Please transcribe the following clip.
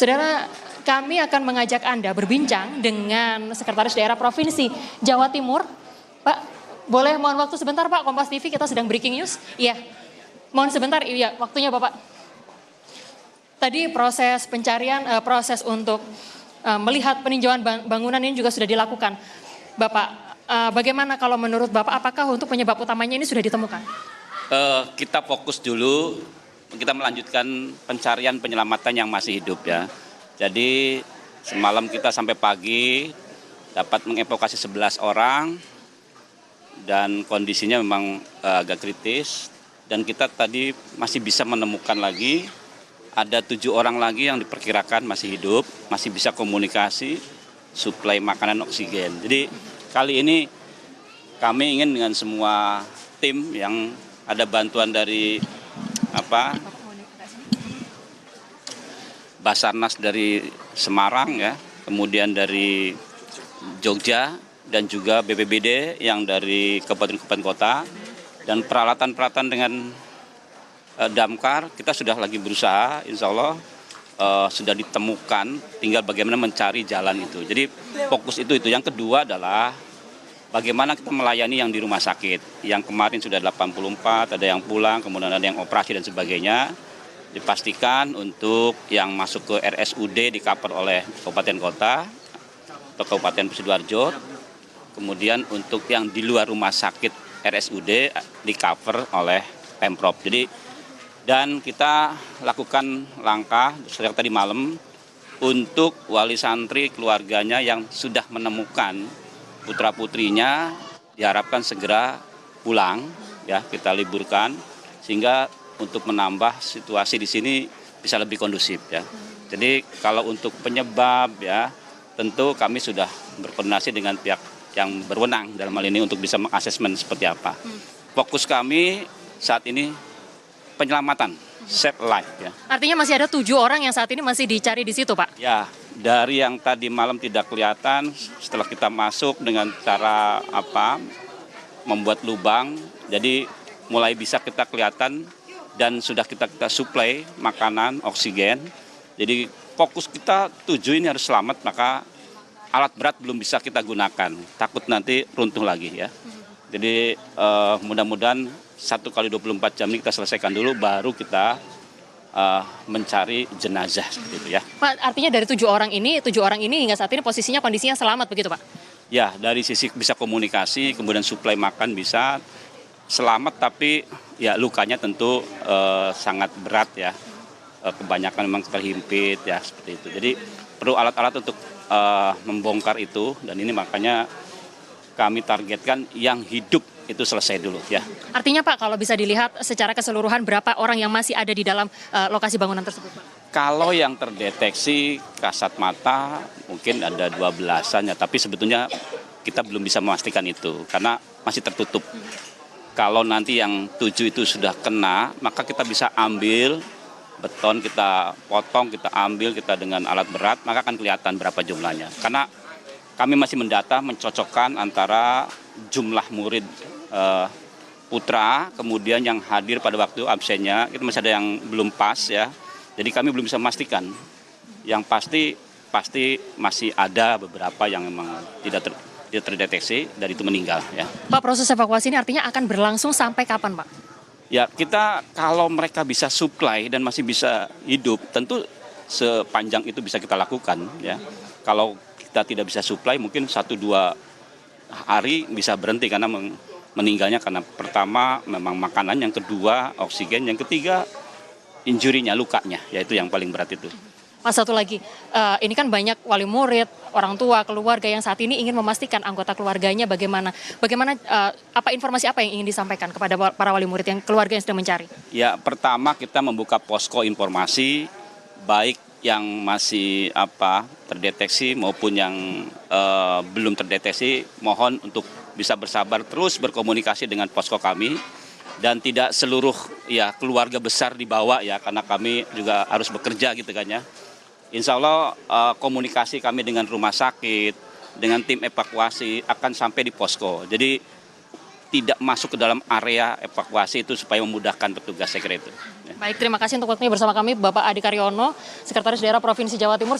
Saudara, kami akan mengajak Anda berbincang dengan Sekretaris Daerah Provinsi Jawa Timur. Pak, boleh mohon waktu sebentar Pak, Kompas TV kita sedang breaking news. Iya, mohon sebentar, iya waktunya Bapak. Tadi proses pencarian, proses untuk melihat peninjauan bangunan ini juga sudah dilakukan. Bapak, bagaimana kalau menurut Bapak, apakah untuk penyebab utamanya ini sudah ditemukan? Kita fokus dulu, kita melanjutkan pencarian penyelamatan yang masih hidup ya. Jadi semalam kita sampai pagi dapat mengevakuasi 11 orang dan kondisinya memang agak kritis. Dan kita tadi masih bisa menemukan lagi ada 7 orang lagi yang diperkirakan masih hidup, masih bisa komunikasi, suplai makanan, oksigen. Jadi kali ini kami ingin dengan semua tim yang ada bantuan dari Basarnas dari Semarang ya, kemudian dari Jogja dan juga BPBD yang dari kabupaten kota dan peralatan-peralatan dengan damkar kita sudah lagi berusaha, insya Allah sudah ditemukan, tinggal bagaimana mencari jalan itu. Jadi fokus itu. Yang kedua adalah bagaimana kita melayani yang di rumah sakit. Yang kemarin sudah 84, ada yang pulang, kemudian ada yang operasi dan sebagainya. Dipastikan untuk yang masuk ke RSUD di-cover oleh kabupaten kota atau Kabupaten Sidoarjo. Kemudian untuk yang di luar rumah sakit RSUD di-cover oleh Pemprov. Dan kita lakukan langkah sejak tadi malam untuk wali santri keluarganya yang sudah menemukan putra-putrinya diharapkan segera pulang ya, kita liburkan sehingga untuk menambah situasi di sini bisa lebih kondusif ya. Jadi kalau untuk penyebab ya tentu kami sudah berkoordinasi dengan pihak yang berwenang dalam hal ini untuk bisa mengasesmen seperti apa. Fokus kami saat ini penyelamatan, save life ya. Artinya masih ada 7 orang yang saat ini masih dicari di situ Pak? Ya, dari yang tadi malam tidak kelihatan, setelah kita masuk dengan cara membuat lubang, jadi mulai bisa kita kelihatan dan sudah kita suplai makanan, oksigen. Jadi fokus kita 7 ini harus selamat, maka alat berat belum bisa kita gunakan, takut nanti runtuh lagi ya. Jadi mudah-mudahan 1 kali 24 jam ini kita selesaikan dulu, baru kita mencari jenazah seperti itu ya. Pak, artinya dari 7 orang ini hingga saat ini posisinya kondisinya selamat begitu Pak? Ya, dari sisi bisa komunikasi, kemudian suplai makan bisa selamat, tapi ya lukanya tentu sangat berat ya. Kebanyakan memang terhimpit ya seperti itu. Jadi perlu alat-alat untuk membongkar itu, dan ini makanya kami targetkan yang hidup itu selesai dulu ya. Artinya Pak, kalau bisa dilihat secara keseluruhan berapa orang yang masih ada di dalam lokasi bangunan tersebut Pak? Kalau yang terdeteksi kasat mata mungkin ada 12-an ya, tapi sebetulnya kita belum bisa memastikan itu karena masih tertutup. Kalau nanti yang 7 itu sudah kena, maka kita bisa ambil beton, kita potong, kita ambil, kita dengan alat berat, maka akan kelihatan berapa jumlahnya. Karena kami masih mendata, mencocokkan antara jumlah murid putra, kemudian yang hadir pada waktu absennya, itu masih ada yang belum pas ya. Jadi kami belum bisa memastikan. Yang pasti masih ada beberapa yang memang tidak terdeteksi, dari itu meninggal ya. Pak, proses evakuasi ini artinya akan berlangsung sampai kapan Pak? Ya, kita kalau mereka bisa supply dan masih bisa hidup, tentu sepanjang itu bisa kita lakukan ya. Kalau kita tidak bisa supply, mungkin 1-2 hari bisa berhenti karena meninggalnya karena pertama memang makanan, yang kedua oksigen, yang ketiga injurinya, lukanya, yaitu yang paling berat itu. Mas, satu lagi, ini kan banyak wali murid, orang tua, keluarga yang saat ini ingin memastikan anggota keluarganya bagaimana informasi apa yang ingin disampaikan kepada para wali murid yang keluarga yang sedang mencari? Ya, pertama kita membuka posko informasi, baik yang masih terdeteksi maupun yang belum terdeteksi, mohon untuk bisa bersabar terus berkomunikasi dengan posko kami. Dan tidak seluruh ya keluarga besar dibawa ya, karena kami juga harus bekerja gitu kan ya. Insya Allah komunikasi kami dengan rumah sakit, dengan tim evakuasi akan sampai di posko. Jadi tidak masuk ke dalam area evakuasi itu supaya memudahkan petugas, saya kira itu. Baik, terima kasih untuk waktunya bersama kami Bapak Adi Karyono, Sekretaris Daerah Provinsi Jawa Timur.